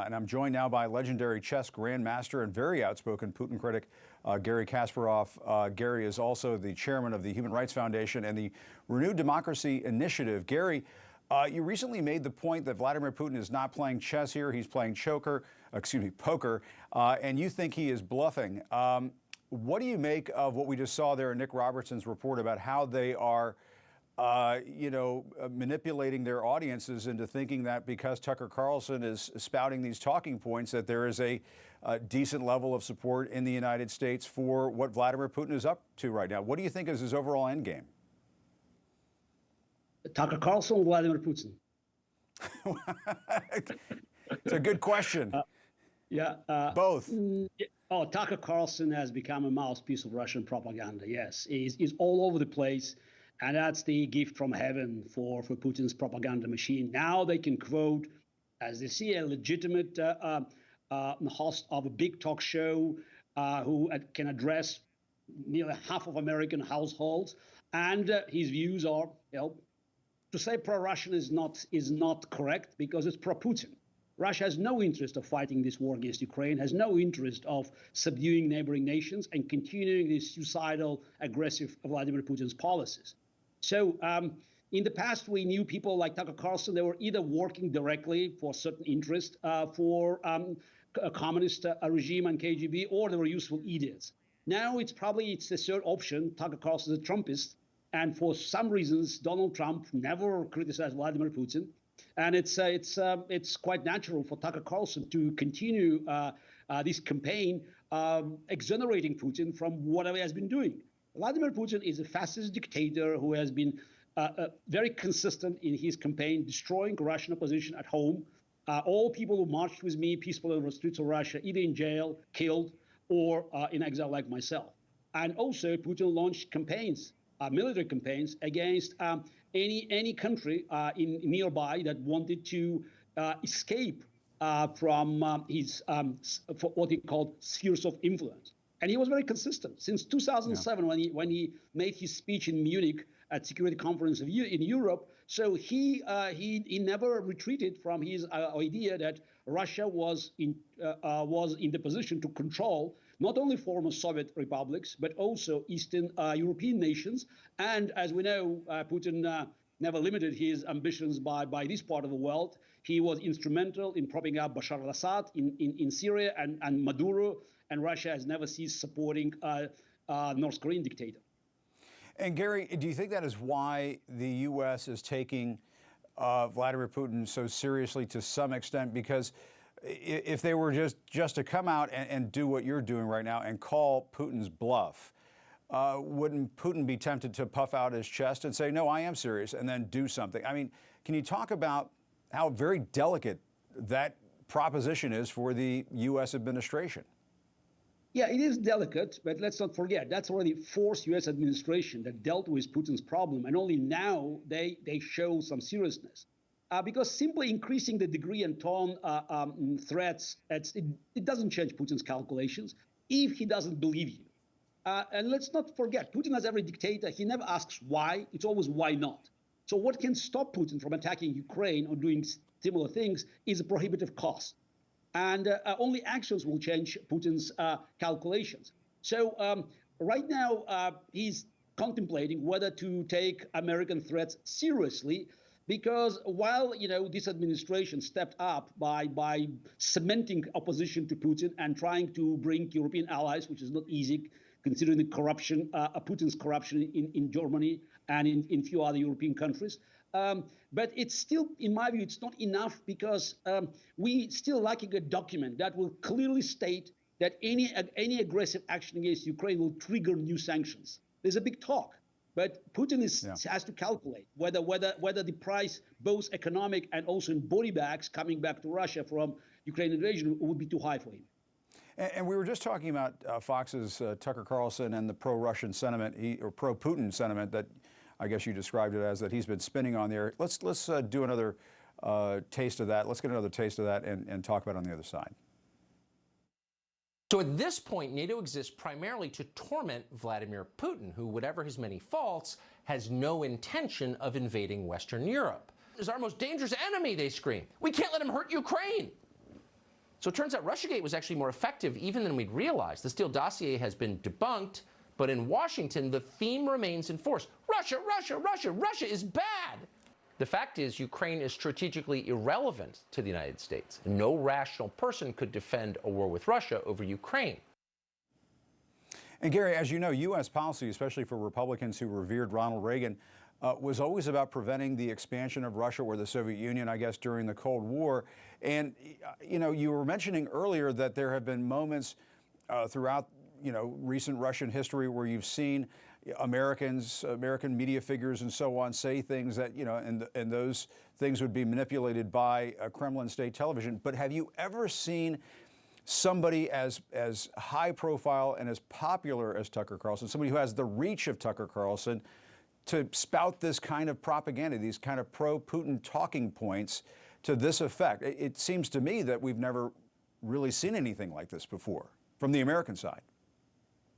and I'm joined now by legendary chess grandmaster and very outspoken Putin critic, Garry Kasparov. Garry is also the chairman of the Human Rights Foundation and the Renewed Democracy Initiative. Garry, you recently made the point that Vladimir Putin is not playing chess here, he's playing poker, and you think he is bluffing. What do you make of what we just saw there in Nick Robertson's report about how they are manipulating their audiences into thinking that because Tucker Carlson is spouting these talking points that there is a decent level of support in the United States for what Vladimir Putin is up to right now? What do you think is his overall end game? Tucker Carlson or Vladimir Putin? It's a good question. Both. Tucker Carlson has become a mouthpiece of Russian propaganda. Yes, he's all over the place. And that's the gift from heaven for Putin's propaganda machine. Now they can quote, as they see, a legitimate host of a big talk show who can address nearly half of American households. And his views are, to say pro-Russian is not correct because it's pro-Putin. Russia has no interest of fighting this war against Ukraine, has no interest of subduing neighboring nations and continuing this suicidal, aggressive Vladimir Putin's policies. So in the past, we knew people like Tucker Carlson, they were either working directly for certain interest for a communist regime and KGB, or they were useful idiots. Now it's the third option. Tucker Carlson is a Trumpist. And for some reasons, Donald Trump never criticized Vladimir Putin. And it's quite natural for Tucker Carlson to continue this campaign exonerating Putin from whatever he has been doing. Vladimir Putin is a fascist dictator who has been very consistent in his campaign, destroying Russian opposition at home. All people who marched with me peacefully over the streets of Russia, either in jail, killed, or in exile like myself. And also Putin launched campaigns, military campaigns, against any country nearby that wanted to escape from his what he called spheres of influence. And he was very consistent since 2007 when he made his speech in Munich at Security Conference in Europe. So he never retreated from his idea that Russia was in the position to control not only former Soviet republics but also Eastern European nations. And as we know, Putin never limited his ambitions by this part of the world. He was instrumental in propping up Bashar al-Assad in Syria and Maduro. And Russia has never ceased supporting North Korean dictator. And Garry, do you think that is why the U.S. is taking Vladimir Putin so seriously to some extent? Because if they were just to come out and do what you're doing right now and call Putin's bluff, wouldn't Putin be tempted to puff out his chest and say, no, I am serious, and then do something? I mean, can you talk about how very delicate that proposition is for the U.S. administration? Yeah, it is delicate, but let's not forget, that's already fourth U.S. administration that dealt with Putin's problem, and only now they show some seriousness. Because simply increasing the degree and tone threats, it doesn't change Putin's calculations if he doesn't believe you. And let's not forget, Putin, as every dictator, he never asks why, it's always why not. So what can stop Putin from attacking Ukraine or doing similar things is a prohibitive cost. And only actions will change Putin's calculations. So right now, he's contemplating whether to take American threats seriously, because while this administration stepped up by cementing opposition to Putin and trying to bring European allies, which is not easy, considering the corruption, Putin's corruption in Germany and in few other European countries. But it's still, in my view, it's not enough, because we still lacking a document that will clearly state that any aggressive action against Ukraine will trigger new sanctions. There's a big talk, but Putin has to calculate whether the price, both economic and also in body bags coming back to Russia from Ukraine invasion, would be too high for him. And we were just talking about Fox's Tucker Carlson and the pro-Russian sentiment, or pro-Putin sentiment that I guess you described it as, that he's been spinning on the air. Let's do another taste of that. Let's get another taste of that and talk about it on the other side. So at this point, NATO exists primarily to torment Vladimir Putin, who, whatever his many faults, has no intention of invading Western Europe. Is our most dangerous enemy, they scream. We can't let him hurt Ukraine. So it turns out Russiagate was actually more effective even than we'd realized. The Steele dossier has been debunked, but in Washington, the theme remains in force. Russia, Russia, Russia, Russia is bad. The fact is, Ukraine is strategically irrelevant to the United States. No rational person could defend a war with Russia over Ukraine. And Gary, as you know, U.S. policy, especially for Republicans who revered Ronald Reagan, was always about preventing the expansion of Russia or the Soviet Union, I guess, during the Cold War. And, you know, you were mentioning earlier that there have been moments throughout, you know, recent Russian history where you've seen American media figures and so on say things that, you know, and those things would be manipulated by Kremlin state television. But have you ever seen somebody as high profile and as popular as Tucker Carlson, somebody who has the reach of Tucker Carlson, to spout this kind of propaganda, these kind of pro-Putin talking points to this effect? It seems to me that we've never really seen anything like this before from the American side.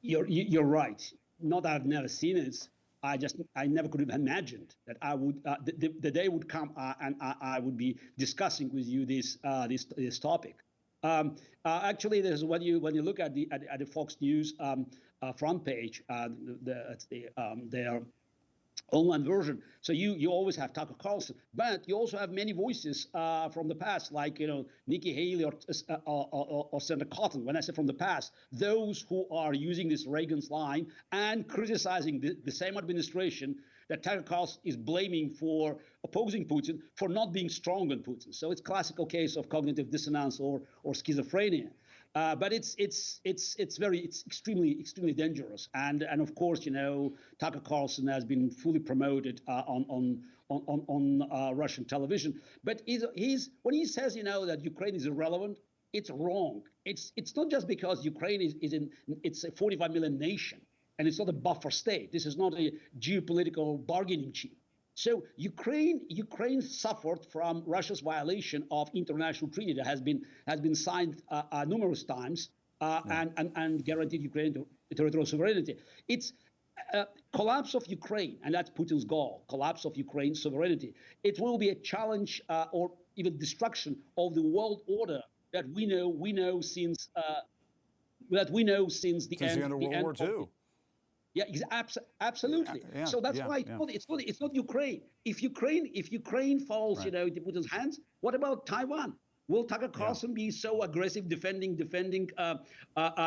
You're right. Not that I've never seen it. I never could have imagined that I would the day would come and I would be discussing with you this topic. Actually, there's when you look at the Fox News front page, their online version. So you always have Tucker Carlson, but you also have many voices from the past, like, you know, Nikki Haley or Senator Cotton. When I say from the past, those who are using this Reagan's line and criticizing the same administration that Tucker Carlson is blaming for opposing Putin for not being strong on Putin. So it's a classical case of cognitive dissonance or schizophrenia. But it's extremely dangerous, and of course, you know, Tucker Carlson has been fully promoted on Russian television. But when he says, you know, that Ukraine is irrelevant, it's wrong. It's not just because Ukraine it's a 45 million nation and it's not a buffer state. This is not a geopolitical bargaining chip. So Ukraine suffered from Russia's violation of international treaty that has been signed numerous times and guaranteed Ukraine territorial sovereignty. It's collapse of Ukraine, and that's Putin's goal: collapse of Ukraine's sovereignty. It will be a challenge or even destruction of the world order that we know since the end of World War II. Yeah, absolutely. Yeah, so that's why it's not Ukraine. If Ukraine falls, right, you know, into Putin's hands, what about Taiwan? Will Tucker Carlson be so aggressive defending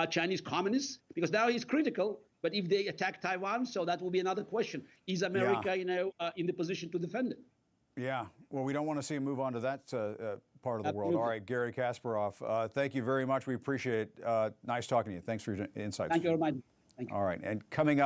Chinese communists? Because now he's critical. But if they attack Taiwan, so that will be another question: is America, you know, in the position to defend it? Yeah. Well, we don't want to see him move on to that part of the world. All right, Gary Kasparov, thank you very much. We appreciate it. Nice talking to you. Thanks for your insights. Thank you very much. Thank you. All right, and coming up.